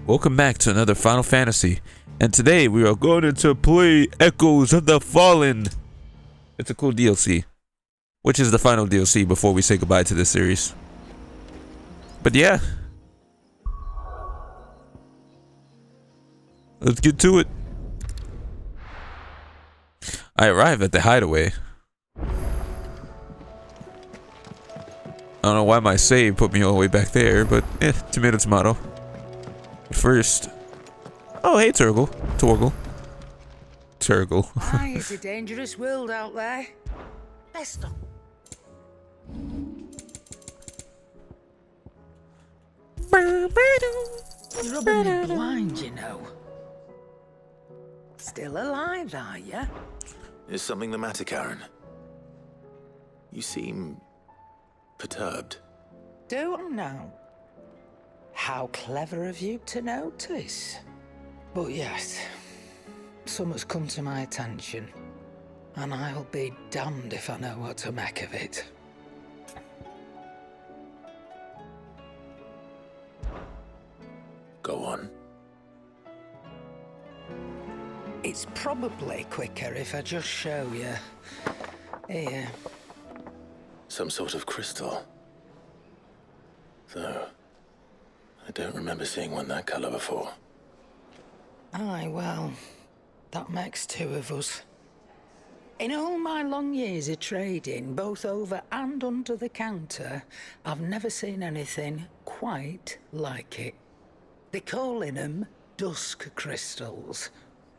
Welcome back to another Final Fantasy, and today we are going to play Echoes of the Fallen. It's a cool DLC, which is the final DLC before we say goodbye to this series. But yeah, let's get to it. I arrive at the hideaway. I don't know why my save put me all the way back there, but tomato tomato. First, oh hey Turgle. Aye, it's a dangerous world out there. Best of. You're rubbing me blind, you know. Still alive, are you? Is something the matter, Karen? You seem perturbed. Do I know? How clever of you to notice. But yes, something's come to my attention, and I'll be damned if I know what to make of it. Go on. It's probably quicker if I just show you. Here. Some sort of crystal. Though, I don't remember seeing one that color before. Aye, well, that makes two of us. In all my long years of trading, both over and under the counter, I've never seen anything quite like it. They're calling them dusk crystals,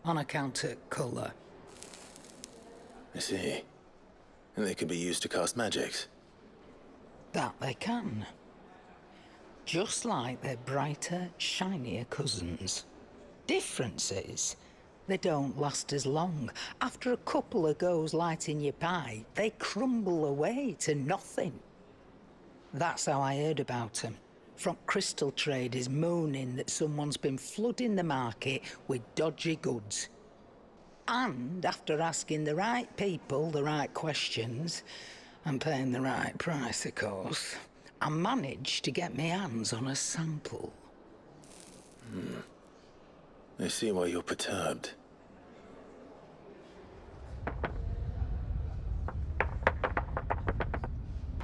on account of colour. I see. And they can be used to cast magics. That they can. Just like their brighter, shinier cousins. Difference is, they don't last as long. After a couple of goes lighting your pie, they crumble away to nothing. That's how I heard about them. From crystal traders moaning that someone's been flooding the market with dodgy goods. And after asking the right people the right questions, and paying the right price, of course, I managed to get my hands on a sample. I see why you're perturbed.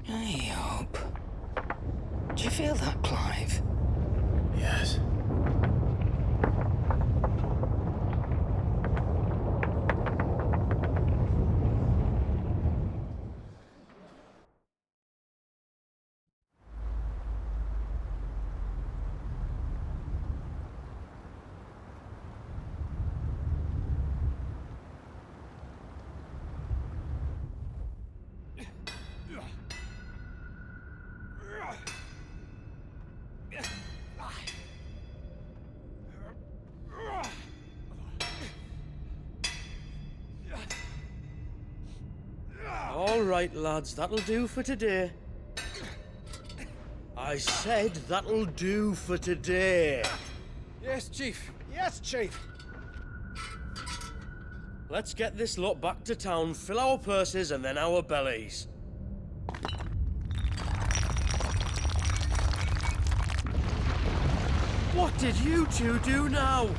I hope. Do you feel that, Clive? Yes. All right, lads, that'll do for today. I said that'll do for today. Yes, Chief. Yes, Chief. Let's get this lot back to town, fill our purses and then our bellies. What did you two do now?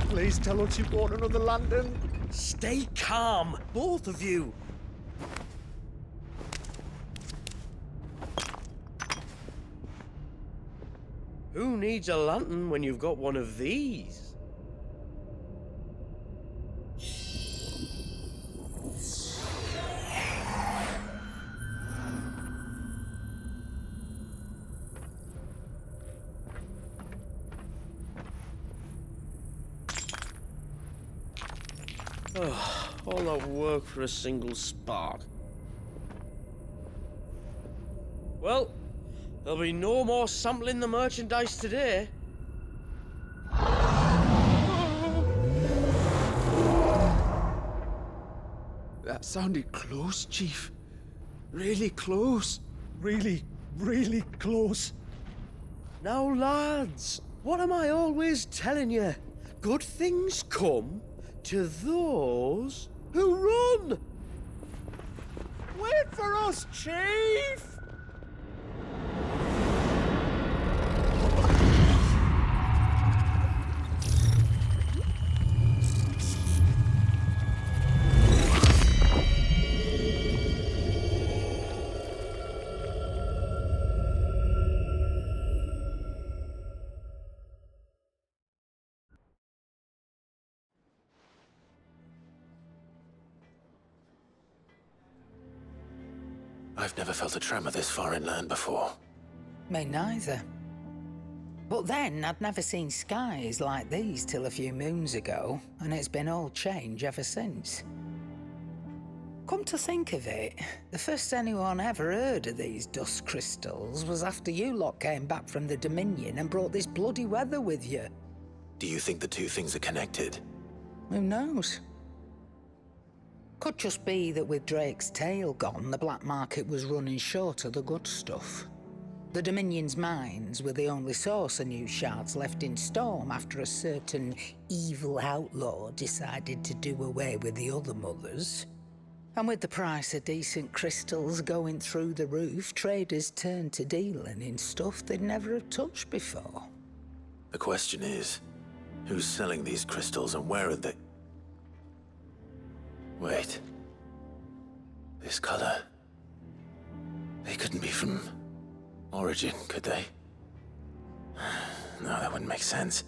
Please tell us you bought another lantern. Stay calm, both of you. Who needs a lantern when you've got one of these? All that work for a single spark. Well, there'll be no more sampling the merchandise today. That sounded close, Chief. Really close. Really, really close. Now, lads, what am I always telling you? Good things come to those Who run? Wait for us, Chief! I've never felt a tremor this far inland before. Me neither. But then, I'd never seen skies like these till a few moons ago, and it's been all change ever since. Come to think of it, the first anyone ever heard of these dust crystals was after you lot came back from the Dominion and brought this bloody weather with you. Do you think the two things are connected? Who knows? Could just be that with Drake's tail gone, the black market was running short of the good stuff. The Dominion's mines were the only source of new shards left in Storm after a certain evil outlaw decided to do away with the other mothers. And with the price of decent crystals going through the roof, traders turned to dealing in stuff they'd never have touched before. The question is, who's selling these crystals and where are they? Wait. This color. They couldn't be from Origin, could they? No, that wouldn't make sense.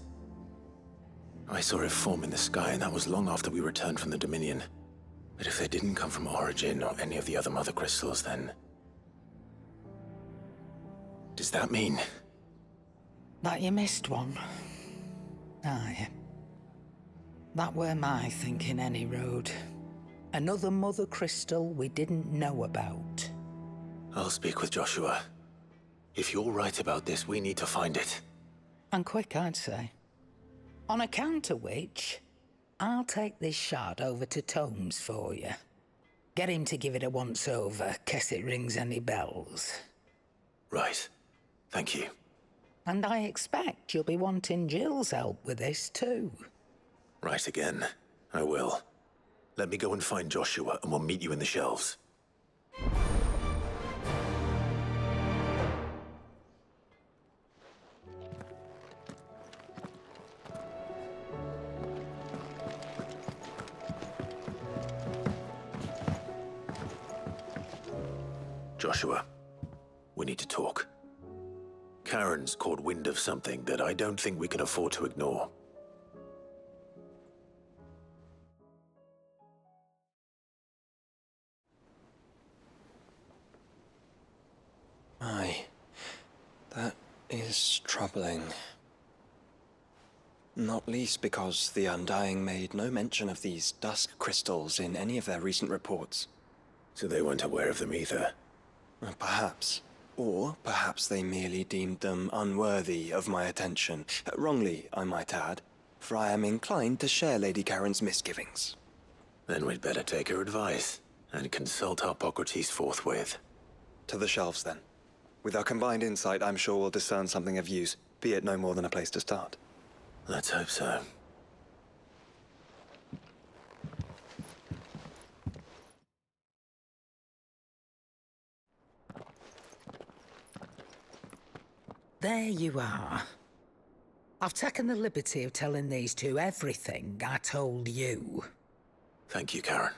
I saw it form in the sky, and that was long after we returned from the Dominion. But if they didn't come from Origin or any of the other Mothercrystals, then... does that mean... That you missed one? Aye. That were my thinking any road. Another Mother Crystal we didn't know about. I'll speak with Joshua. If you're right about this, we need to find it. And quick, I'd say. On account of which, I'll take this shard over to Tomes for you. Get him to give it a once-over, case it rings any bells. Right. Thank you. And I expect you'll be wanting Jill's help with this, too. Right again. I will. Let me go and find Joshua, and we'll meet you in the shelves. Joshua, we need to talk. Karen's caught wind of something that I don't think we can afford to ignore. Aye, that is troubling. Not least because the Undying made no mention of these dusk crystals in any of their recent reports. So they weren't aware of them either. Perhaps. Or perhaps they merely deemed them unworthy of my attention. Wrongly, I might add, for I am inclined to share Lady Karen's misgivings. Then we'd better take her advice and consult Hippocrates forthwith. To the shelves, then. With our combined insight, I'm sure we'll discern something of use, be it no more than a place to start. Let's hope so. There you are. I've taken the liberty of telling these two everything I told you. Thank you, Karen.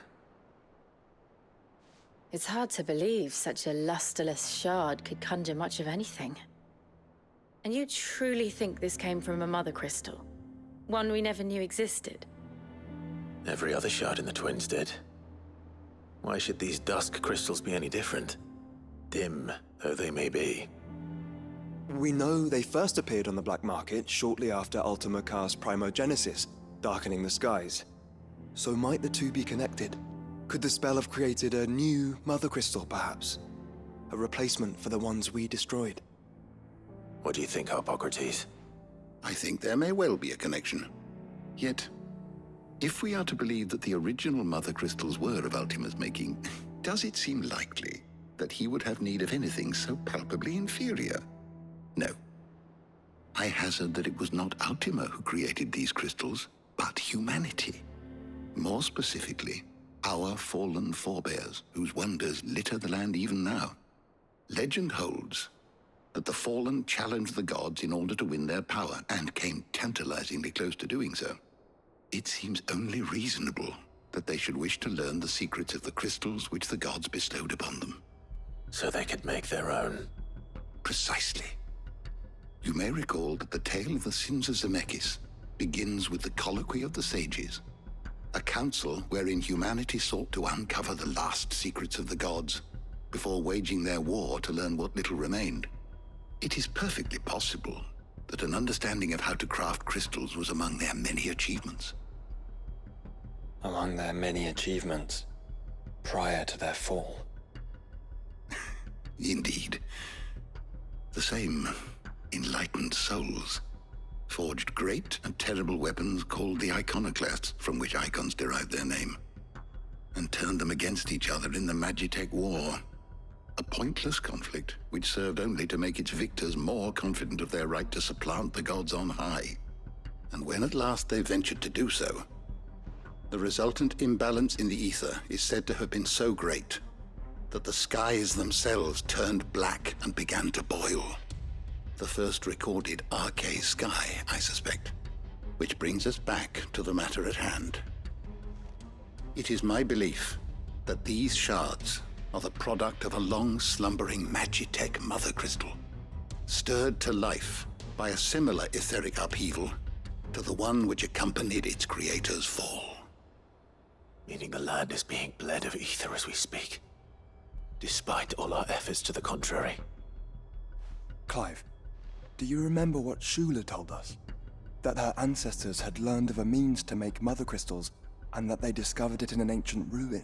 It's hard to believe such a lusterless shard could conjure much of anything. And you truly think this came from a Mother Crystal? One we never knew existed? Every other shard in the Twins did. Why should these dusk crystals be any different? Dim though they may be. We know they first appeared on the black market shortly after Ultima cast Primogenesis, darkening the skies. So might the two be connected? Could the spell have created a new Mother Crystal, perhaps? A replacement for the ones we destroyed? What do you think, Hippocrates? I think there may well be a connection. Yet, if we are to believe that the original Mother Crystals were of Ultima's making, does it seem likely that he would have need of anything so palpably inferior? No. I hazard that it was not Ultima who created these crystals, but humanity. More specifically, our fallen forebears, whose wonders litter the land even now. Legend holds that the fallen challenged the gods in order to win their power, and came tantalizingly close to doing so. It seems only reasonable that they should wish to learn the secrets of the crystals which the gods bestowed upon them. So they could make their own. Precisely. You may recall that the tale of the sins of Zemeckis begins with the colloquy of the sages, a council wherein humanity sought to uncover the last secrets of the gods before waging their war to learn what little remained. It is perfectly possible that an understanding of how to craft crystals was among their many achievements. Among their many achievements, prior to their fall. Indeed. The same enlightened souls forged great and terrible weapons called the iconoclasts, from which icons derived their name, and turned them against each other in the Magitech War. A pointless conflict which served only to make its victors more confident of their right to supplant the gods on high. And when at last they ventured to do so, the resultant imbalance in the ether is said to have been so great that the skies themselves turned black and began to boil. The first recorded arcane sky, I suspect. Which brings us back to the matter at hand. It is my belief that these shards are the product of a long-slumbering Magitech mother crystal, stirred to life by a similar etheric upheaval to the one which accompanied its creator's fall. Meaning the land is being bled of ether as we speak, despite all our efforts to the contrary. Clive, do you remember what Shula told us? That her ancestors had learned of a means to make mother crystals, and that they discovered it in an ancient ruin.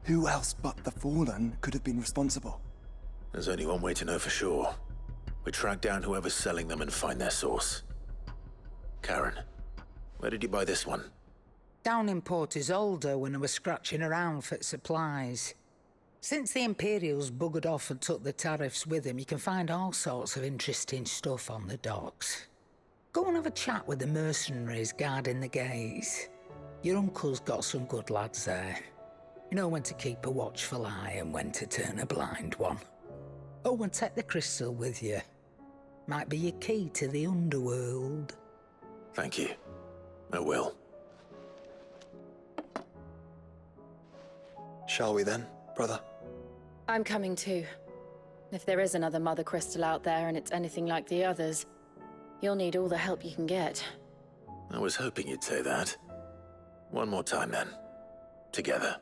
Who else but the Fallen could have been responsible? There's only one way to know for sure. We track down whoever's selling them and find their source. Karen, where did you buy this one? Down in Port Isolde when I was scratching around for supplies. Since the Imperials buggered off and took the tariffs with them, you can find all sorts of interesting stuff on the docks. Go and have a chat with the mercenaries guarding the gates. Your uncle's got some good lads there. You know when to keep a watchful eye and when to turn a blind one. Oh, and take the crystal with you. Might be your key to the underworld. Thank you. I will. Shall we then, brother? I'm coming too. If there is another mother crystal out there and it's anything like the others, you'll need all the help you can get. I was hoping you'd say that. One more time then. Together.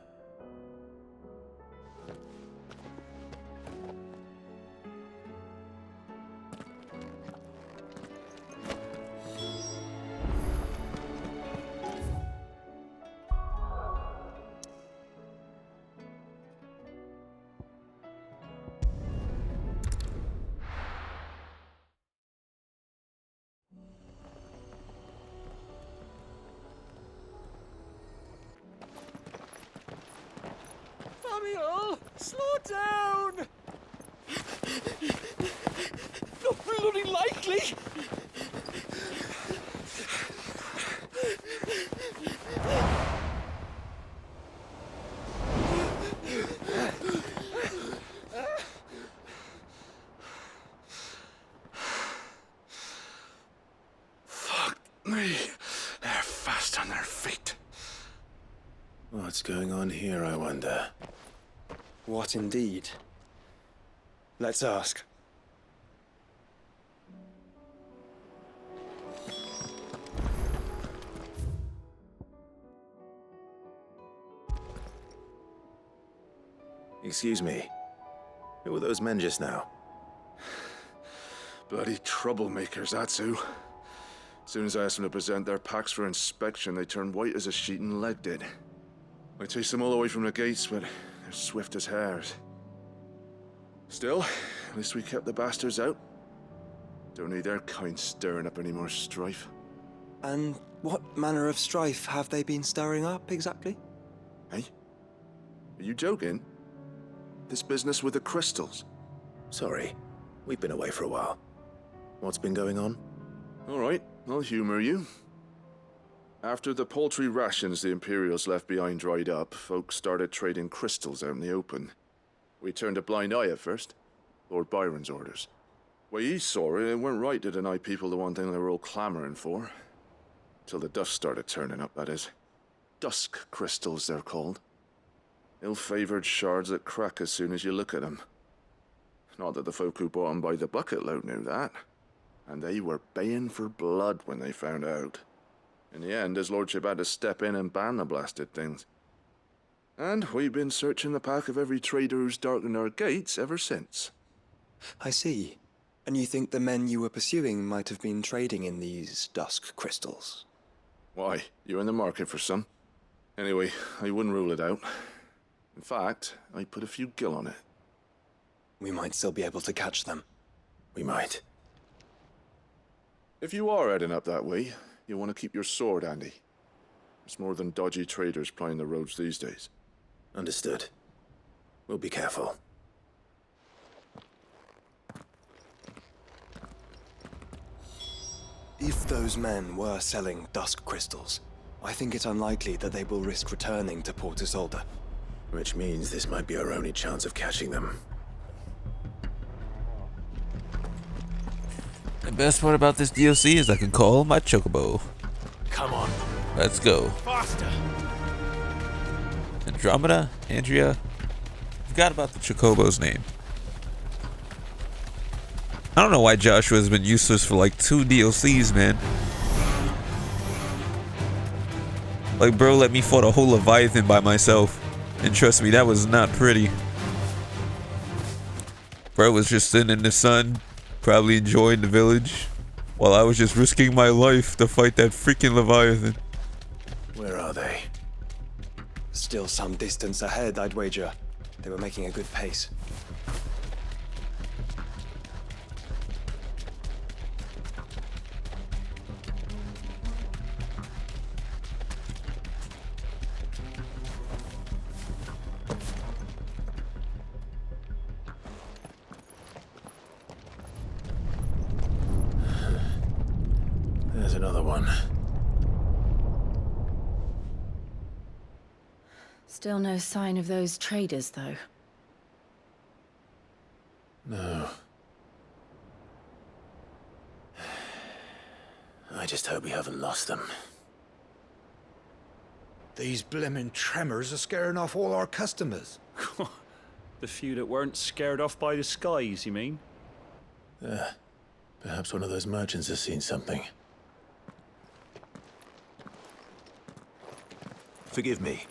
Samuel, slow down! Not bloody likely! Fuck me. They're fast on their feet. What's going on here, I wonder? What indeed? Let's ask. Excuse me. Who were those men just now? Bloody troublemakers, that's who. As soon as I asked them to present their packs for inspection, they turned white as a sheet and legged it. I chased them all away from the gates, but they're swift as hares. Still, at least we kept the bastards out. Don't need their kind stirring up any more strife. And what manner of strife have they been stirring up, exactly? Hey? Are you joking? This business with the crystals? Sorry, we've been away for a while. What's been going on? All right, I'll humor you. After the paltry rations the Imperials left behind dried up, folks started trading crystals out in the open. We turned a blind eye at first. Lord Byron's orders. Way he saw it, it weren't right to deny people the one thing they were all clamoring for. Till the dust started turning up, that is. Dusk crystals, they're called. Ill-favored shards that crack as soon as you look at them. Not that the folk who bought them by the bucket load knew that. And they were baying for blood when they found out. In the end, his lordship had to step in and ban the blasted things. And we've been searching the pack of every trader who's darkened our gates ever since. I see. And you think the men you were pursuing might have been trading in these dusk crystals? Why, you're in the market for some. Anyway, I wouldn't rule it out. In fact, I'd put a few gil on it. We might still be able to catch them. We might. If you are heading up that way, you want to keep your sword handy. It's more than dodgy traders plying the roads these days. Understood. We'll be careful. If those men were selling dusk crystals, I think it unlikely that they will risk returning to Port Isolde. Which means this might be our only chance of catching them. The best part about this DLC is I can call my chocobo. Come on. Let's go. Faster. Andromeda? Andrea? Forgot about the chocobo's name. I don't know why Joshua's been useless for like 2 DLCs, man. Like, bro let me fight a whole Leviathan by myself. And trust me, that was not pretty. Bro was just sitting in the sun, probably enjoying the village, while I was just risking my life to fight that freaking Leviathan. Where are they? Still some distance ahead, I'd wager. They were making a good pace. There's another one. Still no sign of those traders, though. No. I just hope we haven't lost them. These blimmin' tremors are scaring off all our customers. The few that weren't scared off by the skies, you mean? Perhaps one of those merchants has seen something. Forgive me,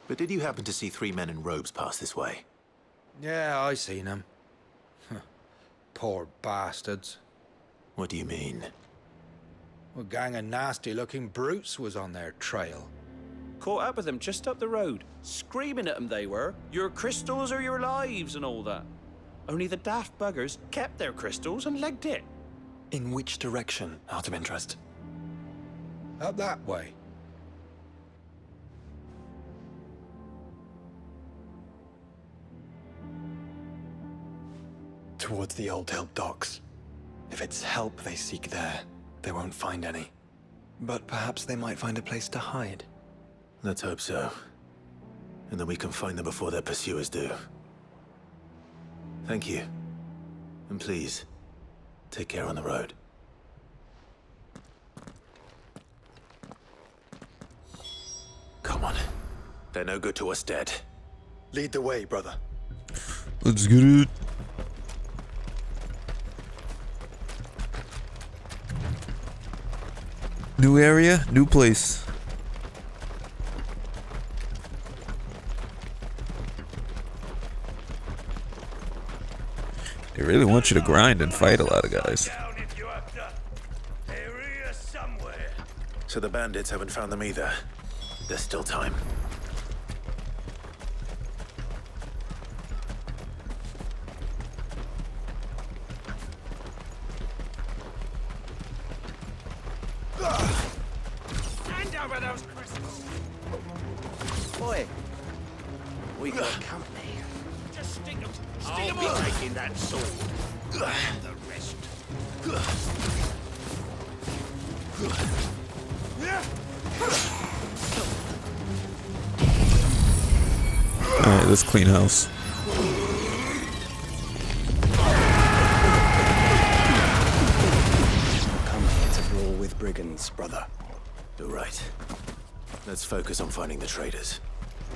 but did you happen to see 3 men in robes pass this way? Yeah, I seen them. Poor bastards. What do you mean? A gang of nasty-looking brutes was on their trail. Caught up with them just up the road, screaming at them they were, "Your crystals are your lives," and all that. Only the daft buggers kept their crystals and legged it. In which direction, out of interest? Up that way. Towards the Old Hill docks. If it's help they seek there, they won't find any. But perhaps they might find a place to hide. Let's hope so. And that we can find them before their pursuers do. Thank you. And please, take care on the road. Come on. They're no good to us dead. Lead the way, brother. Let's get it. New area, new place. They really want you to grind and fight a lot of guys. So the bandits haven't found them either. There's still time. Hand over those crystals! Boy, we got company. Just stick them. I'll be taking that sword. And the rest. Alright, let's clean house. Come here to brawl with brigands, brother. You're right. Let's focus on finding the traitors.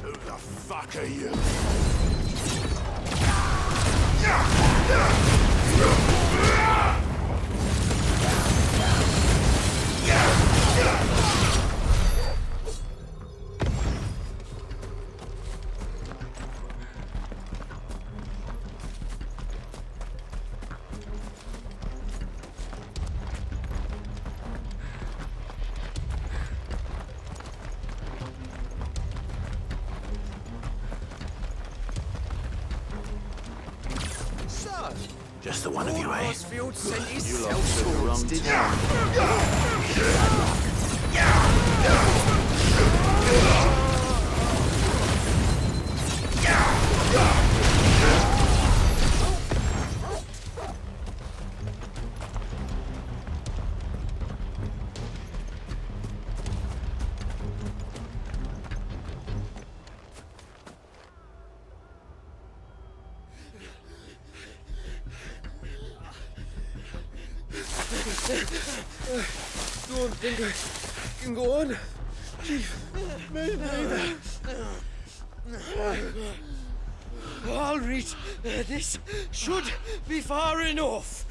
Who the fuck are you? Just the one of you, eh? Rosfield sent his You cell lot took the wrong swords, didn't town. Don't think I can go on. Chief, me neither. I'll read. This should be far enough.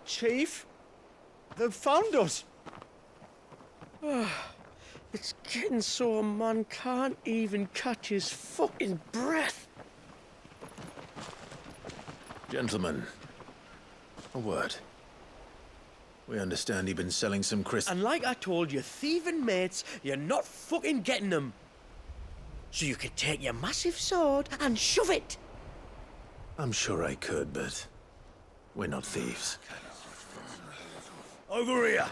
Chief? They've found us. It's getting so a man can't even catch his fucking breath. Gentlemen, a word. We understand you've been selling some crystals. And like I told your thieving mates, you're not fucking getting them. So you could take your massive sword and shove it. I'm sure I could, but we're not thieves. Over here.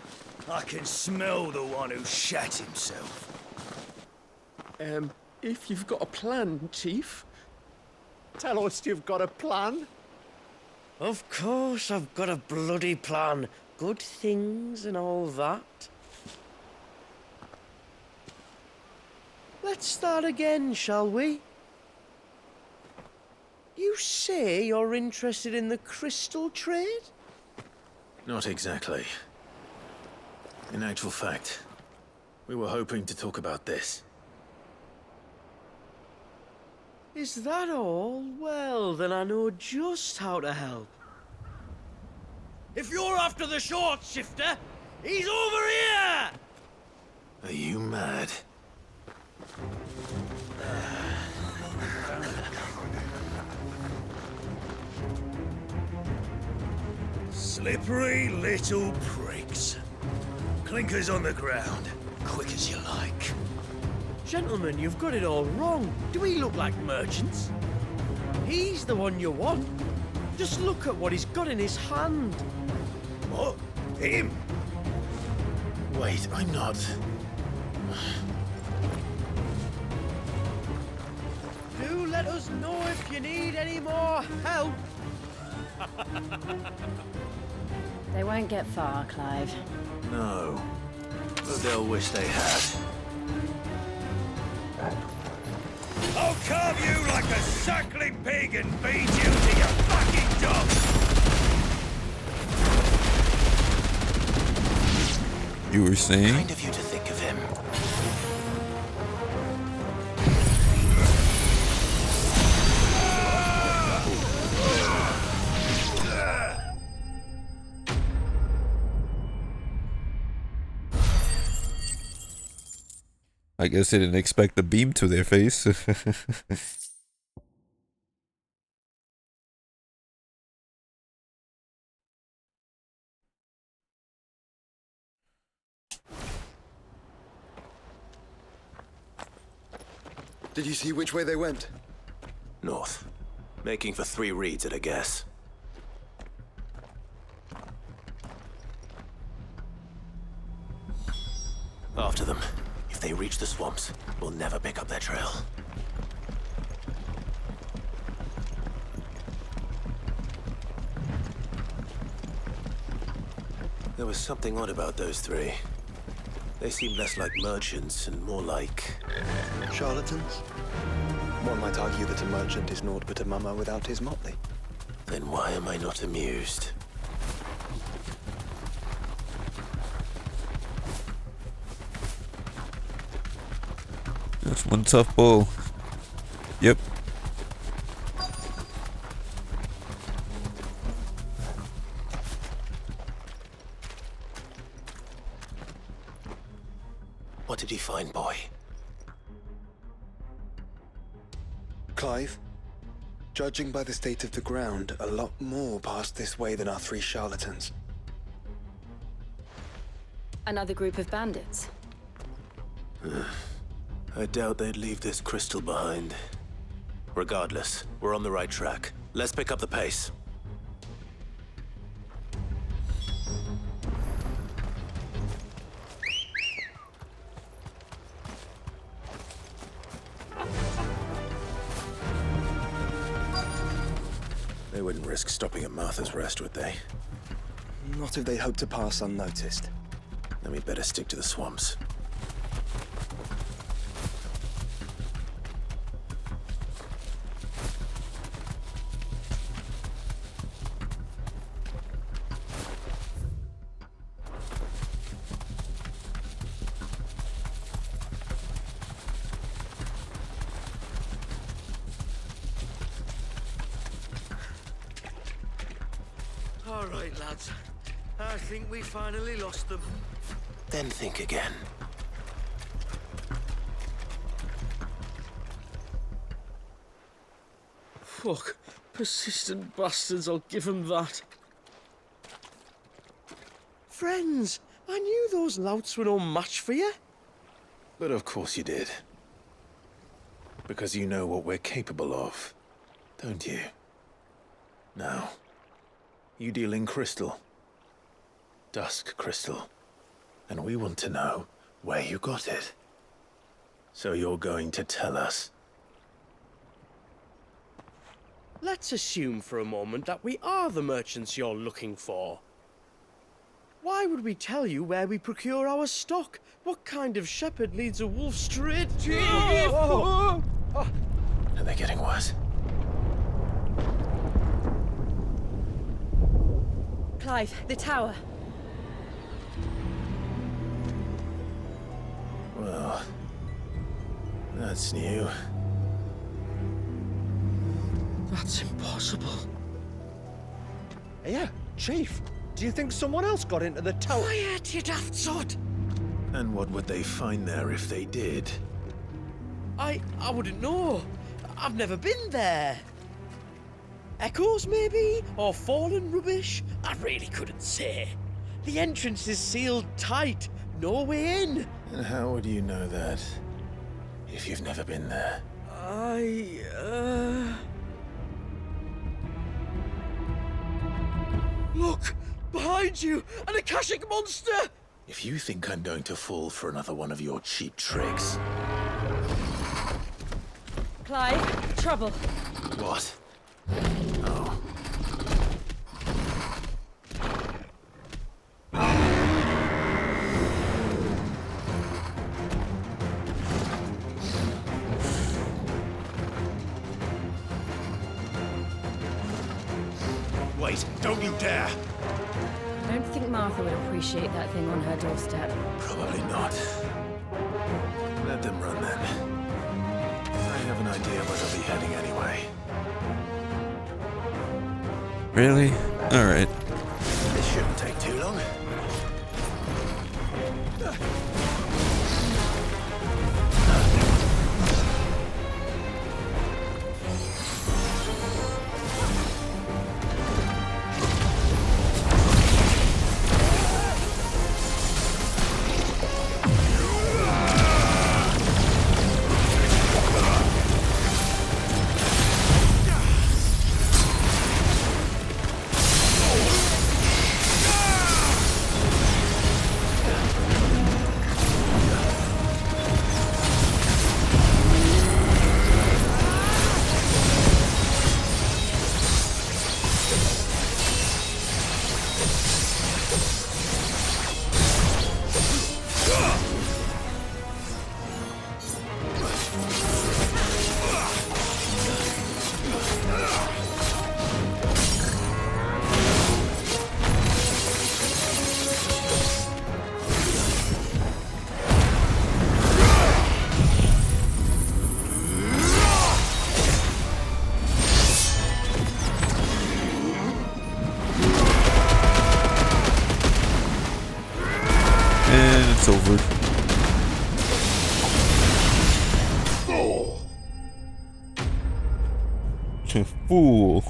I can smell the one who shat himself. If you've got a plan, Chief. Tell us you've got a plan. Of course I've got a bloody plan. Good things and all that. Let's start again, shall we? You say you're interested in the crystal trade? Not exactly. In actual fact, we were hoping to talk about this. Is that all? Well, then I know just how to help. If you're after the short shifter, he's over here! Are you mad? Slippery little pricks. Clinkers on the ground, quick as you like. Gentlemen, you've got it all wrong. Do we look like merchants? He's the one you want. Just look at what he's got in his hand. What? Him? Wait, I'm not. Do let us know if you need any more help. They won't get far, Clive. No. But they'll wish they had. I'll carve you like a suckling pig and feed you to your fucking dog! You were saying? Kind of you to think of him. I guess they didn't expect the beam to their face. Did you see which way they went? North. Making for 3 reads at a guess. After them. You If they reach the swamps, we'll never pick up their trail. There was something odd about those three. They seemed less like merchants and more like... Charlatans? One might argue that a merchant is naught but a mummer without his motley. Then why am I not amused? That's one tough bull. Yep. What did he find, boy? Clive, judging by the state of the ground, a lot more passed this way than our three charlatans. Another group of bandits. I doubt they'd leave this crystal behind. Regardless, we're on the right track. Let's pick up the pace. They wouldn't risk stopping at Martha's Rest, would they? Not if they hope to pass unnoticed. Then we'd better stick to the swamps. All right, lads. I think we finally lost them. Then think again. Fuck. Persistent bastards, I'll give them that. Friends, I knew those louts were no match for you. But of course you did. Because you know what we're capable of, don't you? Now, you deal in crystal. Dusk crystal. And we want to know where you got it. So you're going to tell us. Let's assume for a moment that we are the merchants you're looking for. Why would we tell you where we procure our stock? What kind of shepherd leads a wolf straight to... Are they getting worse? Clive, the tower. Well, that's new. That's impossible. Yeah, Chief. Do you think someone else got into the tower? Quiet, you daft sod! And what would they find there if they did? I wouldn't know. I've never been there. Echoes, maybe? Or fallen rubbish? I really couldn't say. The entrance is sealed tight. No way in. And how would you know that, if you've never been there? Look! Behind you! An Akashic monster! If you think I'm going to fall for another one of your cheap tricks... Clive, trouble. What? Oh. Wait, don't you dare! I don't think Martha would appreciate that thing on her doorstep. Probably not. Let them run then. I have an idea where they'll be heading anyway. Really? Alright. This shouldn't take too long. voiceover. Fool.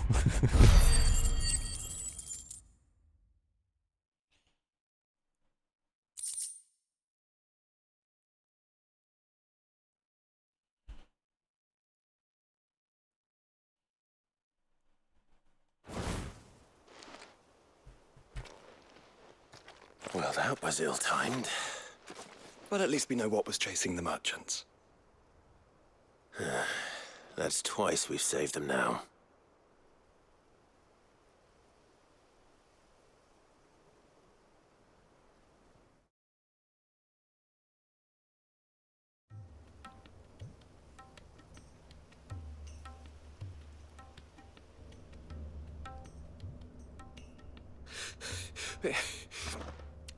Well, that was ill-timed. But at least we know what was chasing the merchants. That's twice we've saved them now.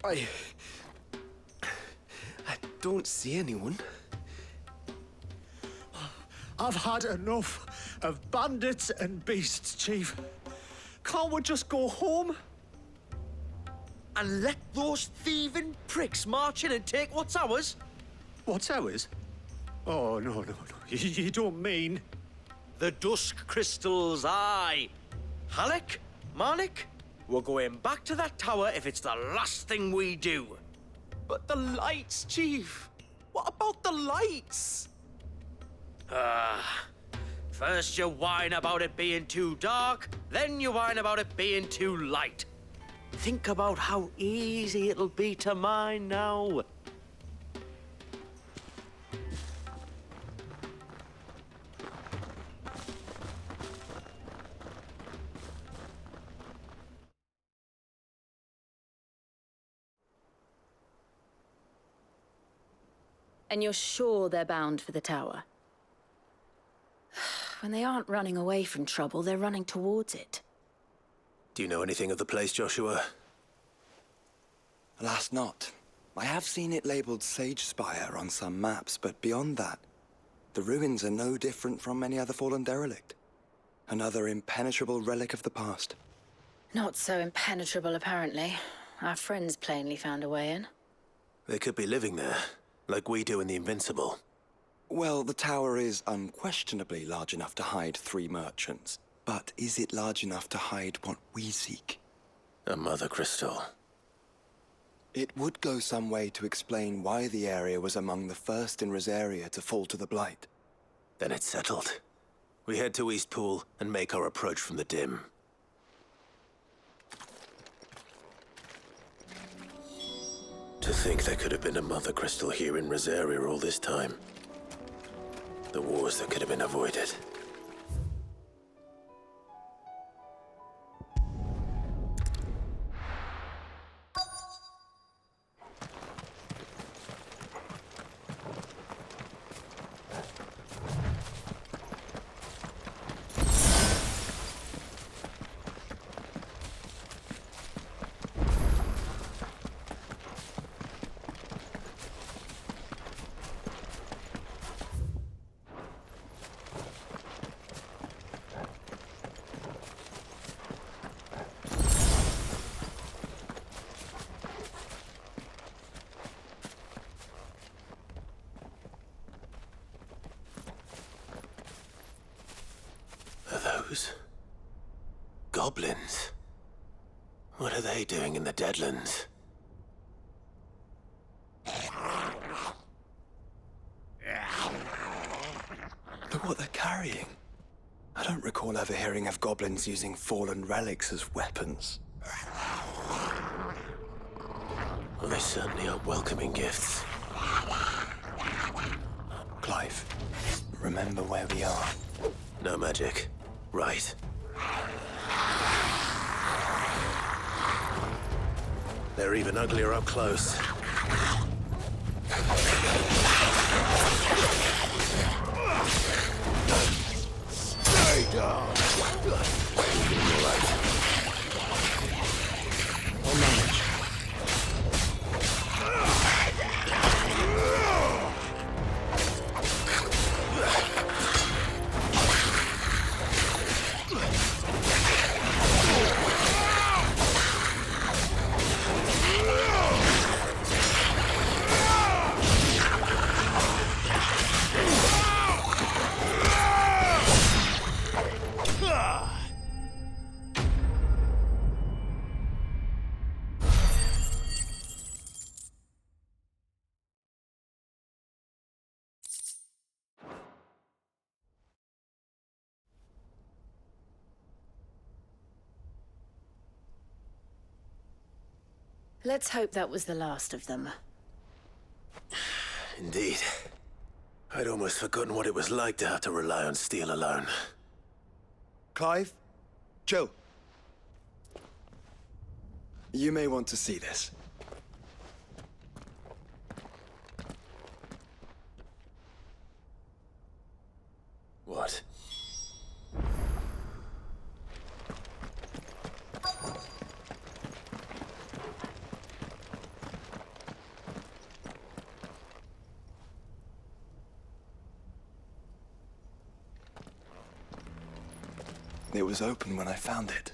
I don't see anyone. I've had enough of bandits and beasts, Chief. Can't we just go home? And let those thieving pricks march in and take what's ours? What's ours? Oh, no. You don't mean... The Dusk Crystals, aye. Halleck, Marnik, we're going back to that tower if it's the last thing we do. But the lights, Chief. What about the lights? First you whine about it being too dark, then you whine about it being too light. Think about how easy it'll be to mine now. And you're sure they're bound for the tower? When they aren't running away from trouble, they're running towards it. Do you know anything of the place, Joshua? Alas, not. I have seen it labeled Sage Spire on some maps, but beyond that, the ruins are no different from any other fallen derelict. Another impenetrable relic of the past. Not so impenetrable, apparently. Our friends plainly found a way in. They could be living there, like we do in the Invincible. Well, the tower is unquestionably large enough to hide 3 merchants. But is it large enough to hide what we seek? A Mother Crystal. It would go some way to explain why the area was among the first in Rosaria to fall to the Blight. Then it's settled. We head to Eastpool and make our approach from the dim. To think there could have been a Mother Crystal here in Rosaria all this time. The wars that could have been avoided. Goblins? What are they doing in the Deadlands? Look what they're carrying. I don't recall ever hearing of goblins using fallen relics as weapons. Well, they certainly aren't welcoming gifts. Clive, remember where we are. No magic. Right. They're even uglier up close. Stay down. All right. I'll manage. Let's hope that was the last of them. Indeed. I'd almost forgotten what it was like to have to rely on steel alone. Clive? Jill. You may want to see this. What? It was open when I found it.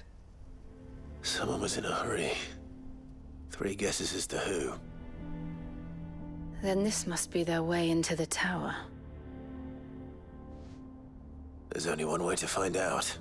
Someone was in a hurry. 3 guesses as to who. Then this must be their way into the tower. There's only one way to find out.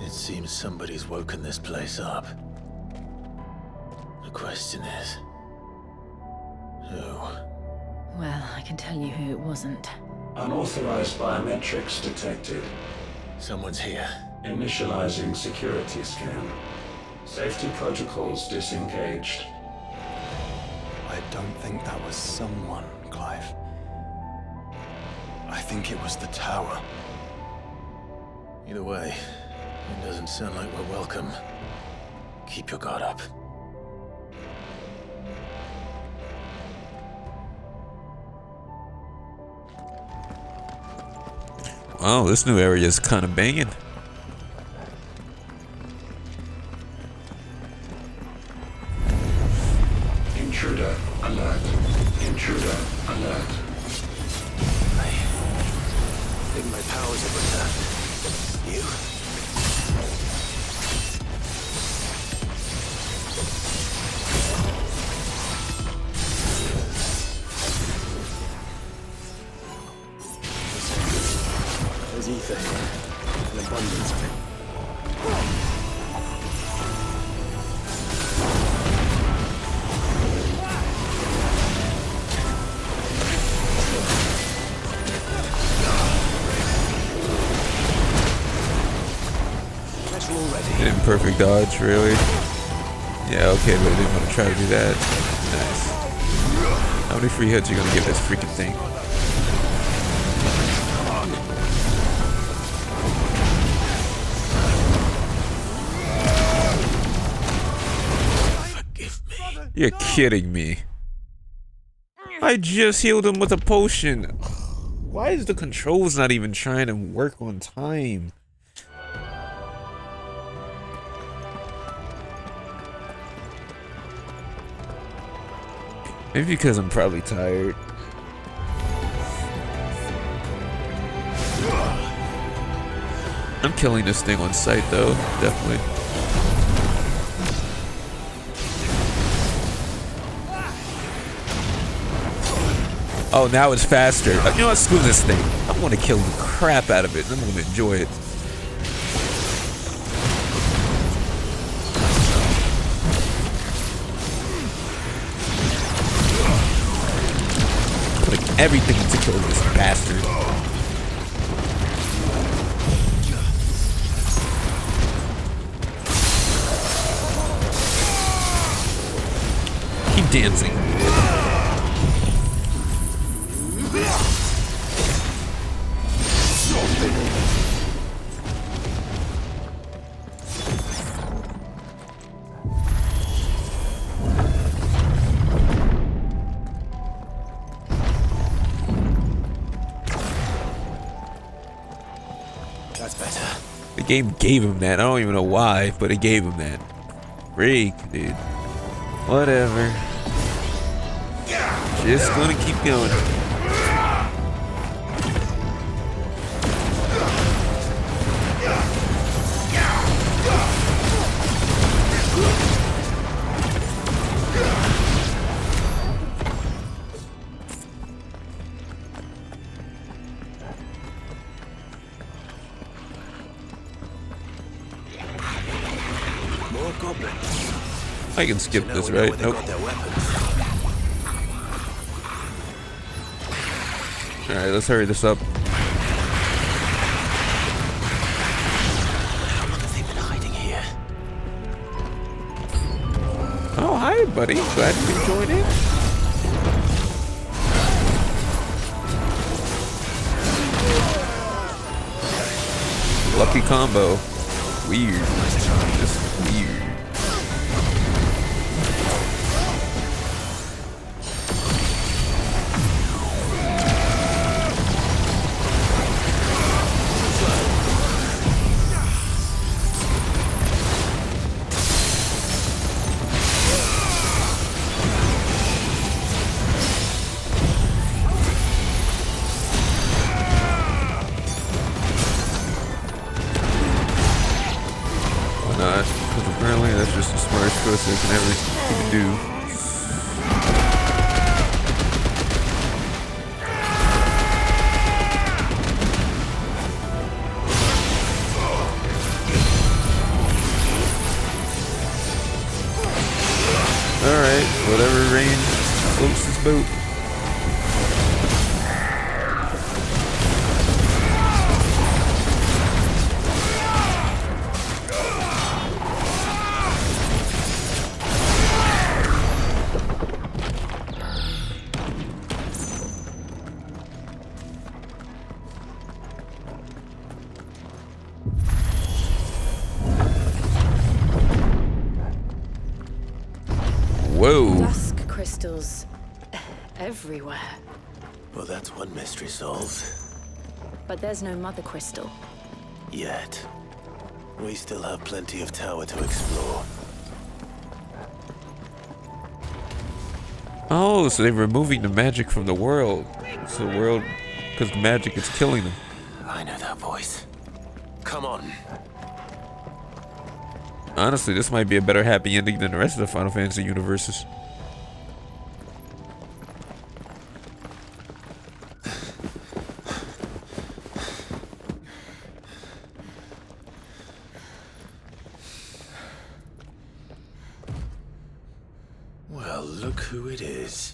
It seems somebody's woken this place up. The question is, who? Well, I can tell you who it wasn't. Unauthorized biometrics detected. Someone's here. Initializing security scan. Safety protocols disengaged. I don't think that was someone, Clive. I think it was the tower. Either way, it doesn't sound like we're welcome. Keep your guard up. Wow, this new area is kind of banging. Intruder alert. Intruder alert. I think my powers have returned. You? There's ether here. An abundance of it. Imperfect dodge, really? Yeah, okay, but I didn't want to try to do that. Nice. How many free hits are you gonna give this freaking thing? You're kidding me. I just healed him with a potion. Why is the controls not even trying to work on time? Maybe because I'm probably tired. I'm killing this thing on sight though, definitely. Oh, now it's faster. You know what? Screw this thing. I'm gonna kill the crap out of it and I'm gonna enjoy it. Putting everything to kill this bastard. Keep dancing. game gave him that. I don't even know why, but it gave him that. Freak, dude. Whatever. Just gonna keep going. I can skip this, right? Nope. Alright, let's hurry this up. How long have they been hiding here? Oh, hi, buddy. Glad you can join in. Lucky combo. Weird. Just weird. They can never do. Alright, whatever rain floats this boat. Whoa. Dusk crystals everywhere. Well, that's one mystery solved. But there's no mother crystal. Yet. We still have plenty of tower to explore. Oh, so they're removing the magic from the world. So the world, because the magic is killing them. I know that voice. Come on. Honestly, this might be a better happy ending than the rest of the Final Fantasy universes. Well, look who it is.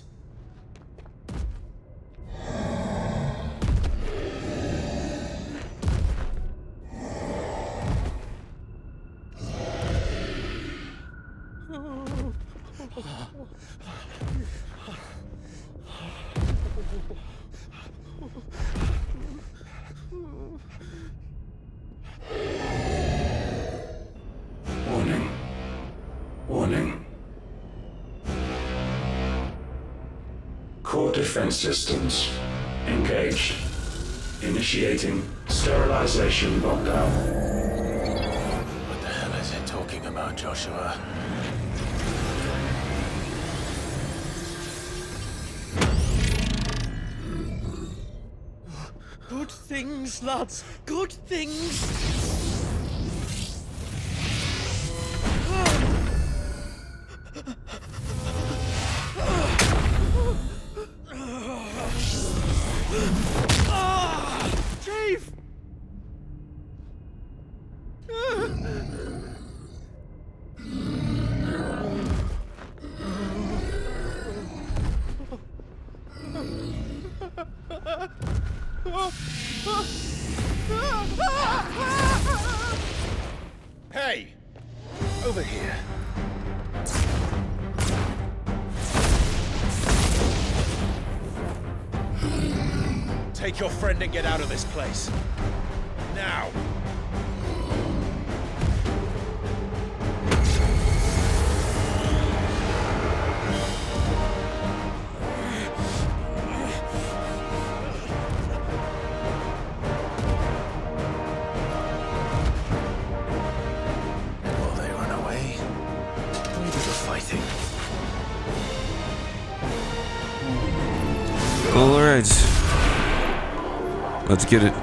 Warning. Core defense systems engaged. Initiating sterilization lockdown. What the hell is it talking about, Joshua? Good things, lads. Good things. Chief! Hey! Over here. Take your friend and get out of this place. Now! Alright. Let's get it. I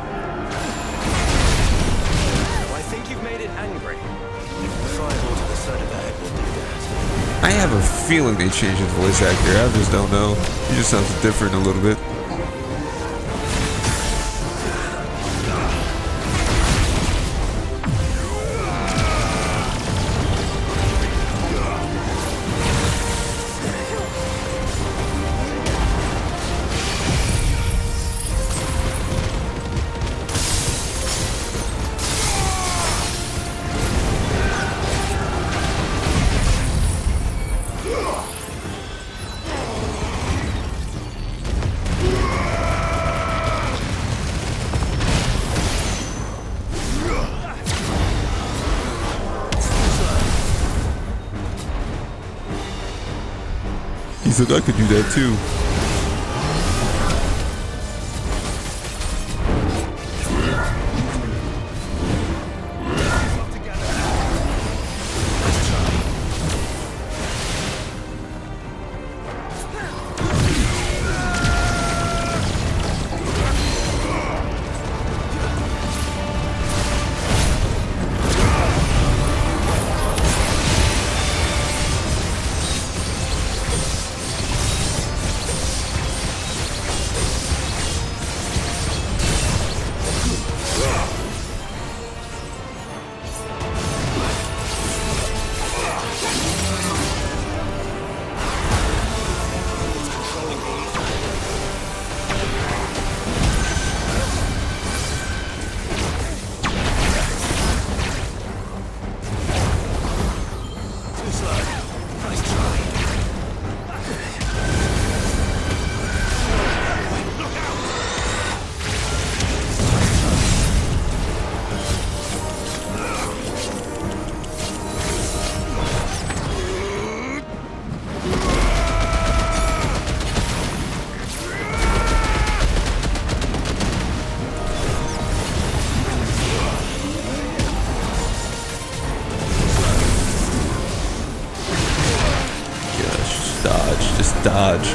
think you've made it angry. The fireball to the side of the head will do that. I have a feeling they changed his voice actor. I just don't know. He just sounds different a little bit. He said I could do that too.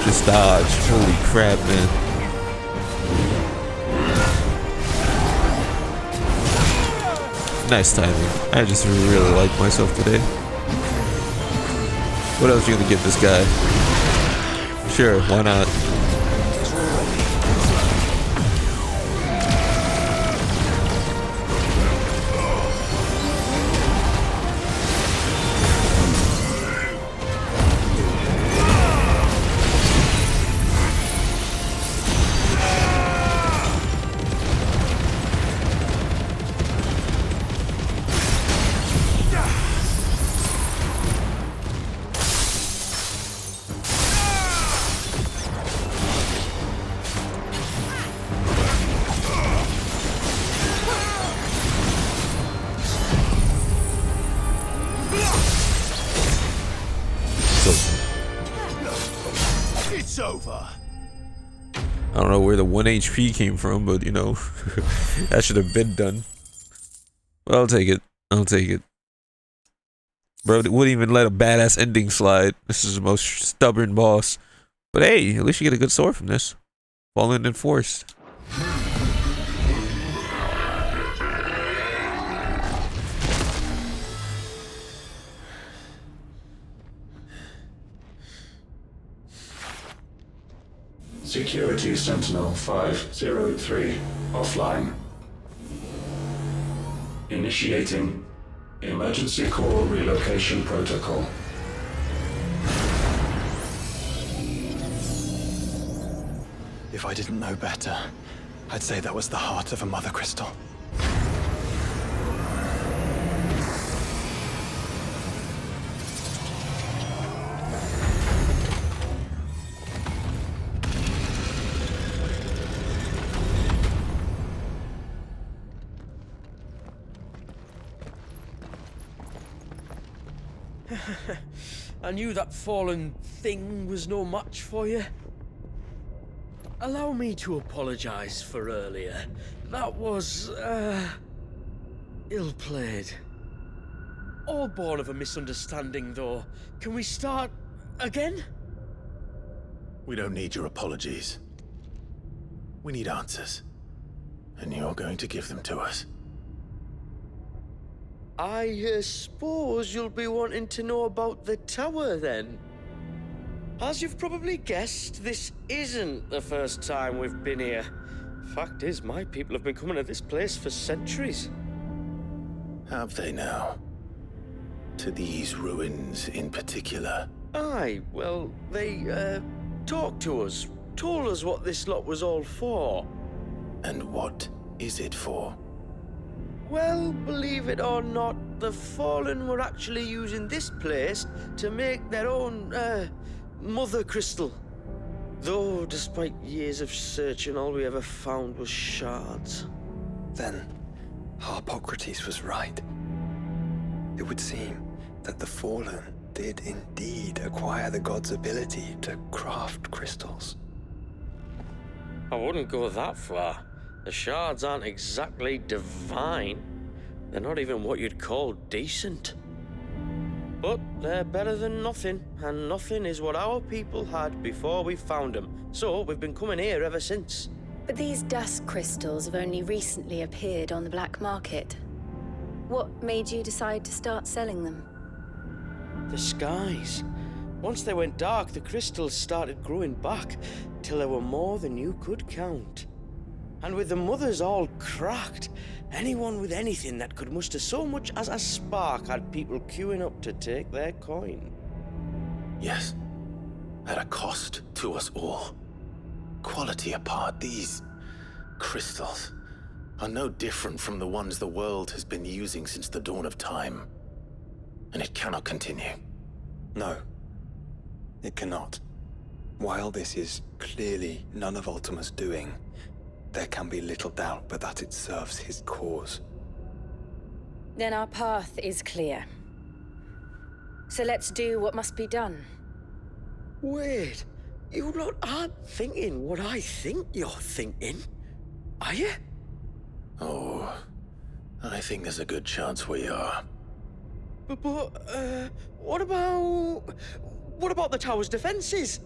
Just dodge. Holy crap, man. Nice timing. I just really like myself today. What else are you gonna give this guy? Sure, why not? It's over. I don't know where the 1 HP came from, but you know, that should have been done. But I'll take it. I'll take it. Bro, it wouldn't even let a badass ending slide. This is the most stubborn boss. But hey, at least you get a good sword from this. Fallen and Forced. Security Sentinel 503 offline. Initiating emergency core relocation protocol. If I didn't know better, I'd say that was the heart of a Mother Crystal. I knew that fallen thing was no match for you. Allow me to apologize for earlier. That was, ill-played. All born of a misunderstanding, though. Can we start again? We don't need your apologies. We need answers. And you're going to give them to us. I suppose you'll be wanting to know about the tower then. As you've probably guessed, this isn't the first time we've been here. Fact is, my people have been coming to this place for centuries. Have they now? To these ruins in particular? Aye, well, they, talked to us, told us what this lot was all for. And what is it for? Well, believe it or not, the Fallen were actually using this place to make their own, Mother Crystal. Though, despite years of searching, all we ever found was shards. Then, Harpocrates was right. It would seem that the Fallen did indeed acquire the god's ability to craft crystals. I wouldn't go that far. The shards aren't exactly divine. They're not even what you'd call decent. But they're better than nothing, and nothing is what our people had before we found them. So we've been coming here ever since. But these dust crystals have only recently appeared on the black market. What made you decide to start selling them? The skies. Once they went dark, the crystals started growing back, till there were more than you could count. And with the mothers all cracked, anyone with anything that could muster so much as a spark had people queuing up to take their coin. Yes, at a cost to us all. Quality apart, these crystals are no different from the ones the world has been using since the dawn of time. And it cannot continue. No, it cannot. While this is clearly none of Ultima's doing, there can be little doubt but that it serves his cause. Then our path is clear. So let's do what must be done. Wait, you lot aren't thinking what I think you're thinking, are you? Oh, I think there's a good chance we are. But what about the tower's defenses?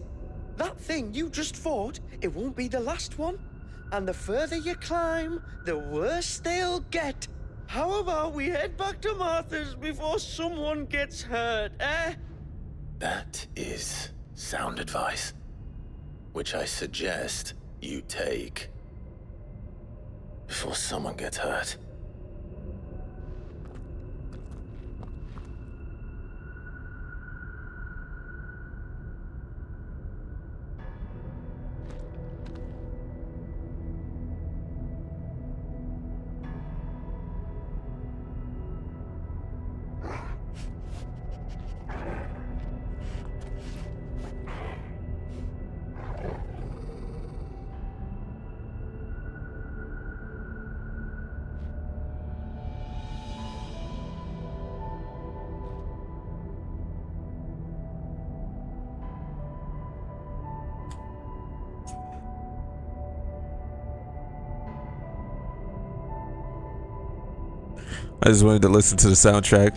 That thing you just fought, it won't be the last one. And the further you climb, the worse they'll get. How about we head back to Martha's before someone gets hurt, eh? That is sound advice, which I suggest you take before someone gets hurt. I just wanted to listen to the soundtrack.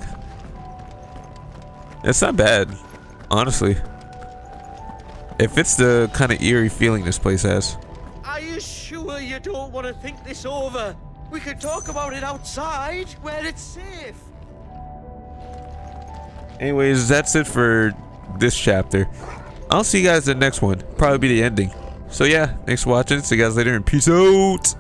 It's not bad, honestly. It fits the kind of eerie feeling this place has. Are you sure you don't want to think this over? We could talk about it outside, where it's safe. Anyways, that's it for this chapter. I'll see you guys in the next one. Probably be the ending. So yeah, thanks for watching. See you guys later and peace out.